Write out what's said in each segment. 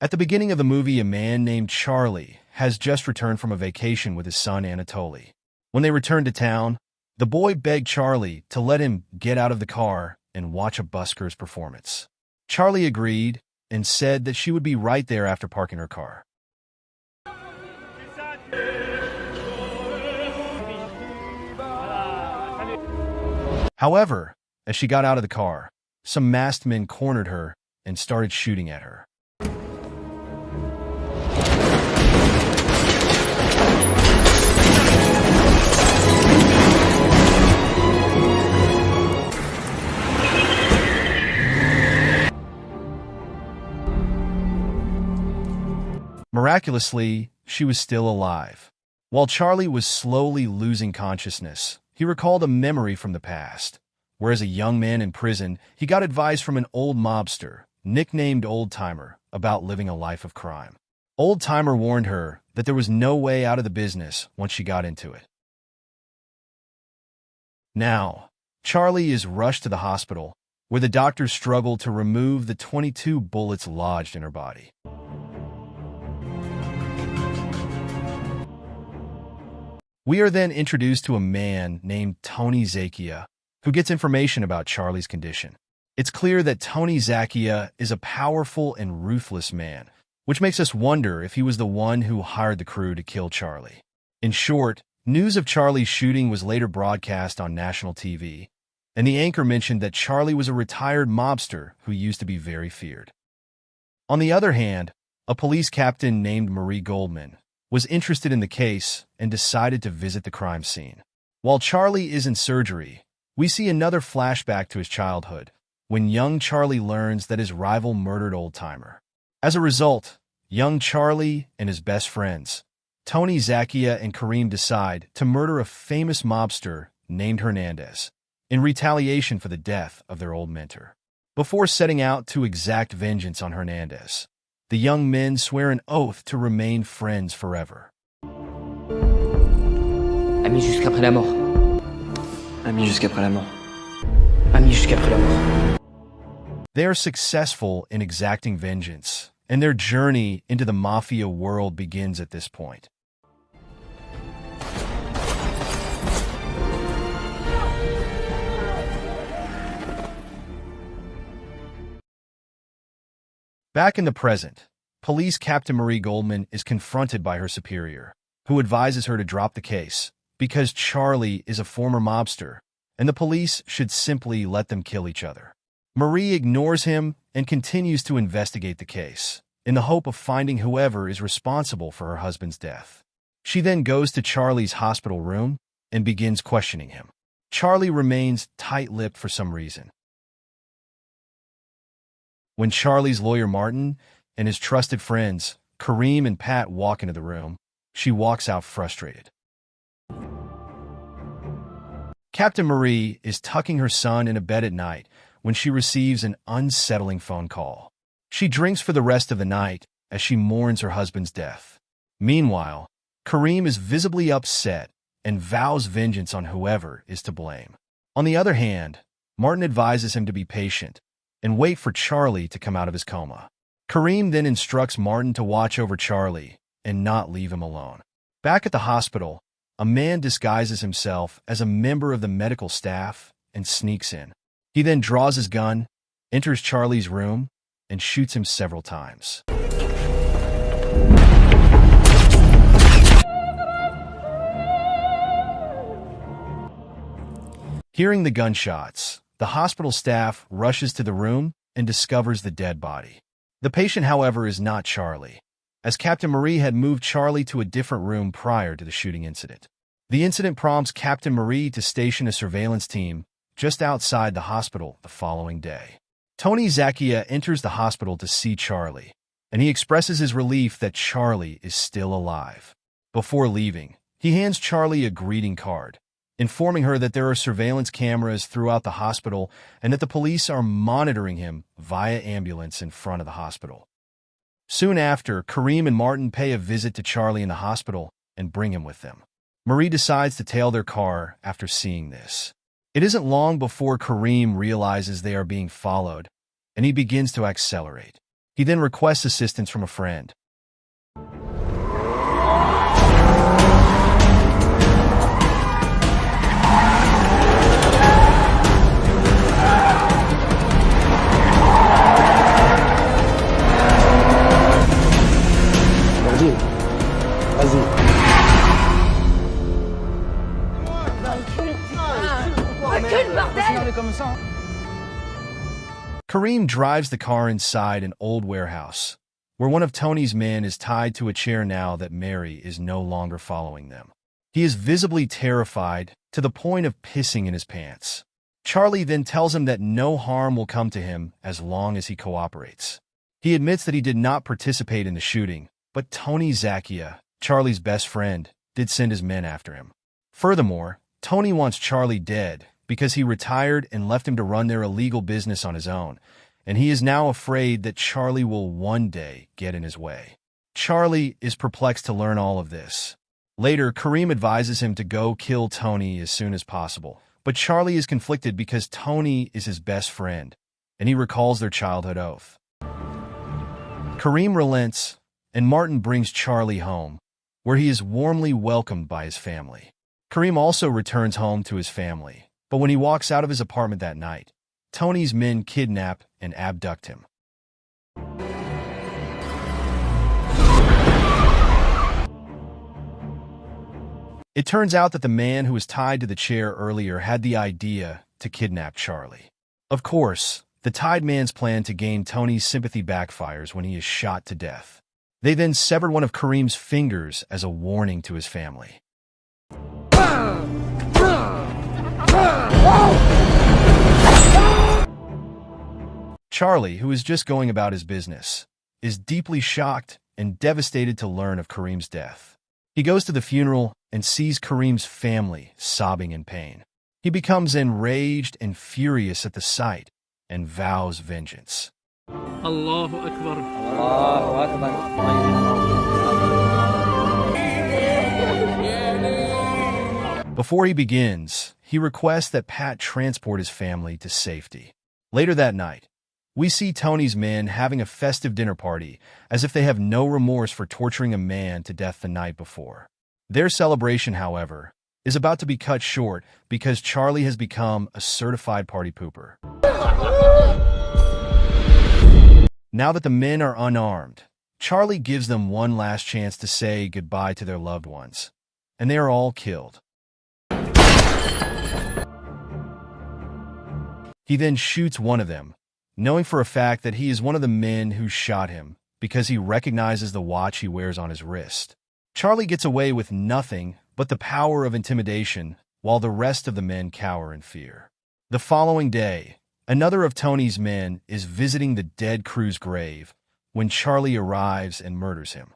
At the beginning of the movie, a man named Charlie has just returned from a vacation with his son Anatoly. When they return to town, the boy begged Charlie to let him get out of the car and watch a busker's performance. Charlie agreed and said that she would be right there after parking her car. However, as she got out of the car, some masked men cornered her and started shooting at her. Miraculously, she was still alive. While Charlie was slowly losing consciousness, he recalled a memory from the past, where as a young man in prison, he got advice from an old mobster, nicknamed Old Timer, about living a life of crime. Old Timer warned her that there was no way out of the business once she got into it. Now, Charlie is rushed to the hospital, where the doctors struggle to remove the 22 bullets lodged in her body. We are then introduced to a man named Tony Zakia, who gets information about Charlie's condition. It's clear that Tony Zakia is a powerful and ruthless man, which makes us wonder if he was the one who hired the crew to kill Charlie. In short, news of Charlie's shooting was later broadcast on national TV, and the anchor mentioned that Charlie was a retired mobster who used to be very feared. On the other hand, a police captain named Marie Goldman was interested in the case and decided to visit the crime scene. While Charlie is in surgery, we see another flashback to his childhood, when young Charlie learns that his rival murdered Old Timer. As a result, young Charlie and his best friends, Tony Zakia and Kareem, decide to murder a famous mobster named Hernandez in retaliation for the death of their old mentor. Before setting out to exact vengeance on Hernandez, the young men swear an oath to remain friends forever. Amis jusqu'après la mort. Amis jusqu'après la mort. Amis jusqu'après la mort. They are successful in exacting vengeance, and their journey into the mafia world begins at this point. Back in the present, police captain Marie Goldman is confronted by her superior, who advises her to drop the case because Charlie is a former mobster, and the police should simply let them kill each other. Marie ignores him and continues to investigate the case, in the hope of finding whoever is responsible for her husband's death. She then goes to Charlie's hospital room and begins questioning him. Charlie remains tight-lipped for some reason. When Charlie's lawyer Martin and his trusted friends, Kareem and Pat, walk into the room, she walks out frustrated. Captain Marie is tucking her son in a bed at night when she receives an unsettling phone call. She drinks for the rest of the night as she mourns her husband's death. Meanwhile, Kareem is visibly upset and vows vengeance on whoever is to blame. On the other hand, Martin advises him to be patient and wait for Charlie to come out of his coma. Kareem then instructs Martin to watch over Charlie and not leave him alone. Back at the hospital, a man disguises himself as a member of the medical staff and sneaks in. He then draws his gun, enters Charlie's room, and shoots him several times. Hearing the gunshots, the hospital staff rushes to the room and discovers the dead body. The patient, however, is not Charlie, as Captain Marie had moved Charlie to a different room prior to the shooting incident. The incident prompts Captain Marie to station a surveillance team just outside the hospital the following day. Tony Zakia enters the hospital to see Charlie, and he expresses his relief that Charlie is still alive. Before leaving, he hands Charlie a greeting card, informing her that there are surveillance cameras throughout the hospital and that the police are monitoring him via ambulance in front of the hospital. Soon after, Kareem and Martin pay a visit to Charlie in the hospital and bring him with them. Marie decides to tail their car after seeing this. It isn't long before Kareem realizes they are being followed, and he begins to accelerate. He then requests assistance from a friend. Kareem drives the car inside an old warehouse, where one of Tony's men is tied to a chair now that Mary is no longer following them. He is visibly terrified to the point of pissing in his pants. Charlie then tells him that no harm will come to him as long as he cooperates. He admits that he did not participate in the shooting, but Tony Zacchia, Charlie's best friend, did send his men after him. Furthermore, Tony wants Charlie dead because he retired and left him to run their illegal business on his own, and he is now afraid that Charlie will one day get in his way. Charlie is perplexed to learn all of this. Later, Kareem advises him to go kill Tony as soon as possible, but Charlie is conflicted because Tony is his best friend, and he recalls their childhood oath. Kareem relents, and Martin brings Charlie home, where he is warmly welcomed by his family. Kareem also returns home to his family, but when he walks out of his apartment that night, Tony's men kidnap and abduct him. It turns out that the man who was tied to the chair earlier had the idea to kidnap Charlie. Of course, the tied man's plan to gain Tony's sympathy backfires when he is shot to death. They then severed one of Kareem's fingers as a warning to his family. Charlie, who is just going about his business, is deeply shocked and devastated to learn of Kareem's death. He goes to the funeral and sees Kareem's family sobbing in pain. He becomes enraged and furious at the sight and vows vengeance. Allahu Akbar. Allahu Akbar. Before he begins, he requests that Pat transport his family to safety. Later that night, we see Tony's men having a festive dinner party as if they have no remorse for torturing a man to death the night before. Their celebration, however, is about to be cut short because Charlie has become a certified party pooper. Now that the men are unarmed, Charlie gives them one last chance to say goodbye to their loved ones, and they are all killed. He then shoots one of them, knowing for a fact that he is one of the men who shot him because he recognizes the watch he wears on his wrist. Charlie gets away with nothing but the power of intimidation, while the rest of the men cower in fear. The following day, another of Tony's men is visiting the dead crew's grave when Charlie arrives and murders him.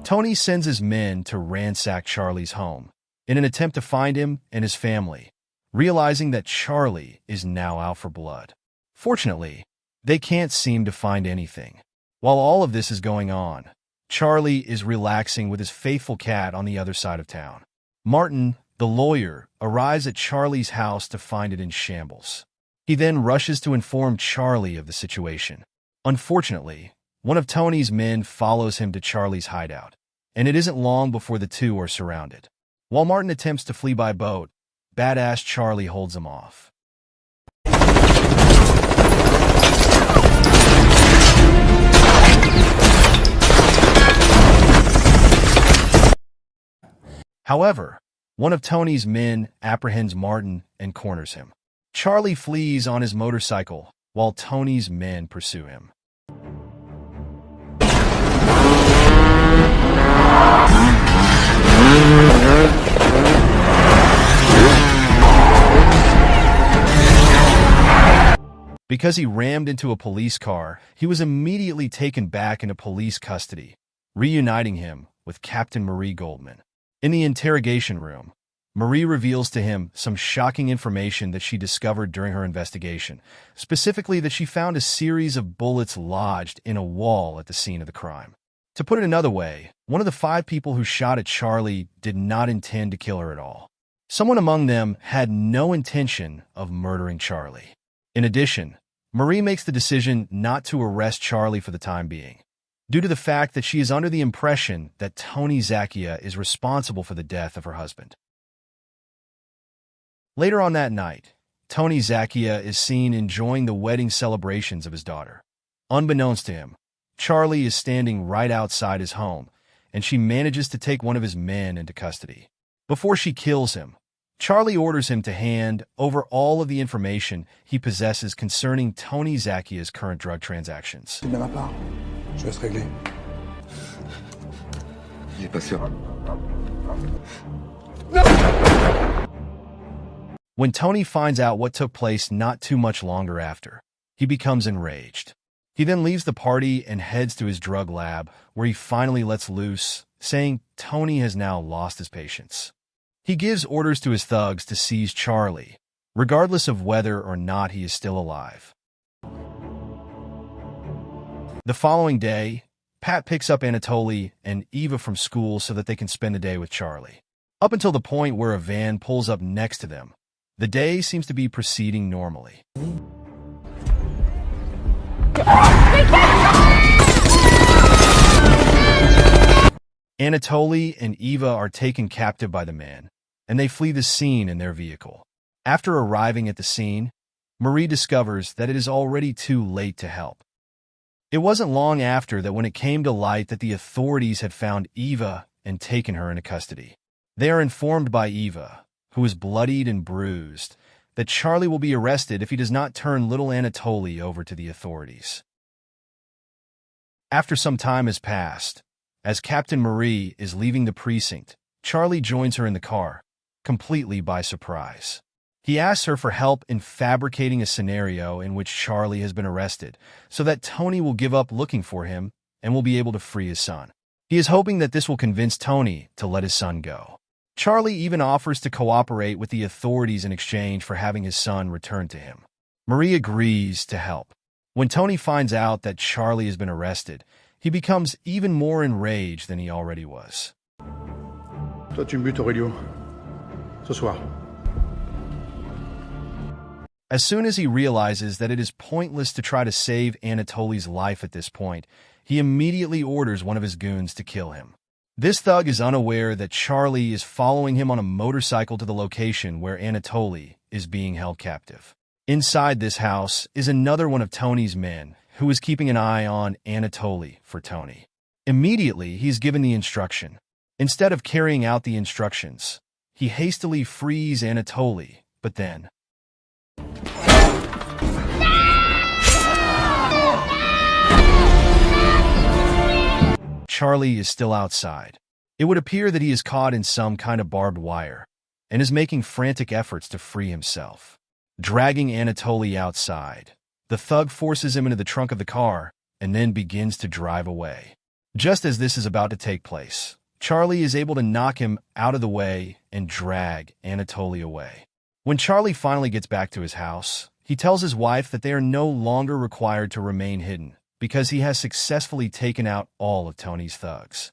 Tony sends his men to ransack Charlie's home in an attempt to find him and his family, realizing that Charlie is now out for blood. Fortunately, they can't seem to find anything. While all of this is going on, Charlie is relaxing with his faithful cat on the other side of town. Martin, the lawyer, arrives at Charlie's house to find it in shambles. He then rushes to inform Charlie of the situation. Unfortunately, one of Tony's men follows him to Charlie's hideout, and it isn't long before the two are surrounded. While Martin attempts to flee by boat, badass Charlie holds him off. However, one of Tony's men apprehends Martin and corners him. Charlie flees on his motorcycle while Tony's men pursue him. Because he rammed into a police car, he was immediately taken back into police custody, reuniting him with Captain Marie Goldman. In the interrogation room, Marie reveals to him some shocking information that she discovered during her investigation, specifically that she found a series of bullets lodged in a wall at the scene of the crime. To put it another way, one of the 5 people who shot at Charlie did not intend to kill her at all. Someone among them had no intention of murdering Charlie. In addition, Marie makes the decision not to arrest Charlie for the time being, due to the fact that she is under the impression that Tony Zacchia is responsible for the death of her husband. Later on that night, Tony Zacchia is seen enjoying the wedding celebrations of his daughter. Unbeknownst to him, Charlie is standing right outside his home, and she manages to take one of his men into custody. Before she kills him, Charlie orders him to hand over all of the information he possesses concerning Tony Zacchia's current drug transactions. C'est de ma part. Je laisse régler. J'ai pas sûr. When Tony finds out what took place not too much longer after, he becomes enraged. He then leaves the party and heads to his drug lab, where he finally lets loose, saying Tony has now lost his patience. He gives orders to his thugs to seize Charlie, regardless of whether or not he is still alive. The following day, Pat picks up Anatoly and Eva from school so that they can spend the day with Charlie. Up until the point where a van pulls up next to them, the day seems to be proceeding normally. Anatoly and Eva are taken captive by the man, and they flee the scene in their vehicle. After arriving at the scene, Marie discovers that it is already too late to help. It wasn't long after that when it came to light that the authorities had found Eva and taken her into custody. They are informed by Eva, who is bloodied and bruised, that Charlie will be arrested if he does not turn little Anatoly over to the authorities. After some time has passed, as Captain Marie is leaving the precinct, Charlie joins her in the car, completely by surprise. He asks her for help in fabricating a scenario in which Charlie has been arrested, so that Tony will give up looking for him and will be able to free his son. He is hoping that this will convince Tony to let his son go. Charlie even offers to cooperate with the authorities in exchange for having his son returned to him. Marie agrees to help. When Tony finds out that Charlie has been arrested, he becomes even more enraged than he already was. Toi, tu me butes, Aurelio. Ce soir. As soon as he realizes that it is pointless to try to save Anatoly's life at this point, he immediately orders one of his goons to kill him. This thug is unaware that Charlie is following him on a motorcycle to the location where Anatoly is being held captive. Inside this house is another one of Tony's men, who is keeping an eye on Anatoly for Tony. Immediately, he is given the instruction. Instead of carrying out the instructions, he hastily frees Anatoly, but then... Charlie is still outside. It would appear that he is caught in some kind of barbed wire and is making frantic efforts to free himself. Dragging Anatoly outside, the thug forces him into the trunk of the car and then begins to drive away. Just as this is about to take place, Charlie is able to knock him out of the way and drag Anatoly away. When Charlie finally gets back to his house, he tells his wife that they are no longer required to remain hidden because he has successfully taken out all of Tony's thugs.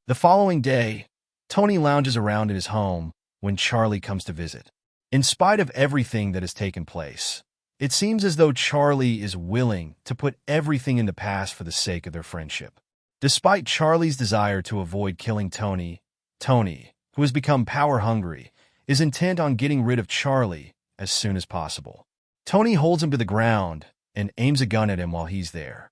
The following day, Tony lounges around in his home when Charlie comes to visit. In spite of everything that has taken place, it seems as though Charlie is willing to put everything in the past for the sake of their friendship. Despite Charlie's desire to avoid killing Tony, who has become power-hungry, is intent on getting rid of Charlie as soon as possible. Tony holds him to the ground and aims a gun at him while he's there.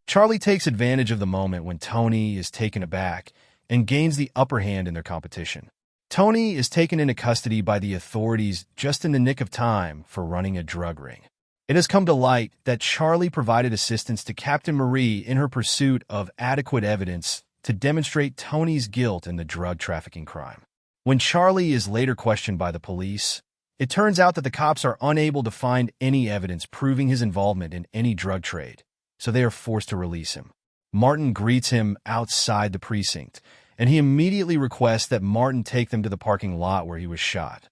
Charlie takes advantage of the moment when Tony is taken aback and gains the upper hand in their competition. Tony is taken into custody by the authorities just in the nick of time for running a drug ring. It has come to light that Charlie provided assistance to Captain Marie in her pursuit of adequate evidence to demonstrate Tony's guilt in the drug trafficking crime. When Charlie is later questioned by the police, it turns out that the cops are unable to find any evidence proving his involvement in any drug trade, so they are forced to release him. Martin greets him outside the precinct, and he immediately requests that Martin take them to the parking lot where he was shot.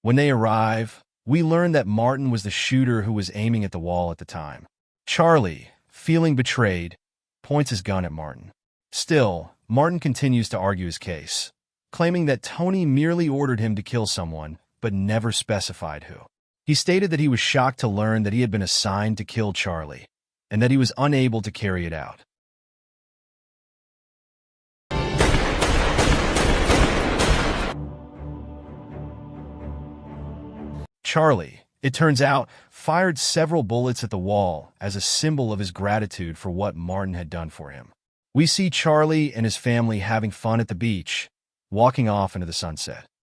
When they arrive, we learn that Martin was the shooter who was aiming at the wall at the time. Charlie, feeling betrayed, points his gun at Martin. Still, Martin continues to argue his case, claiming that Tony merely ordered him to kill someone, but never specified who. He stated that he was shocked to learn that he had been assigned to kill Charlie, and that he was unable to carry it out. Charlie, it turns out, fired several bullets at the wall as a symbol of his gratitude for what Martin had done for him. We see Charlie and his family having fun at the beach, walking off into the sunset.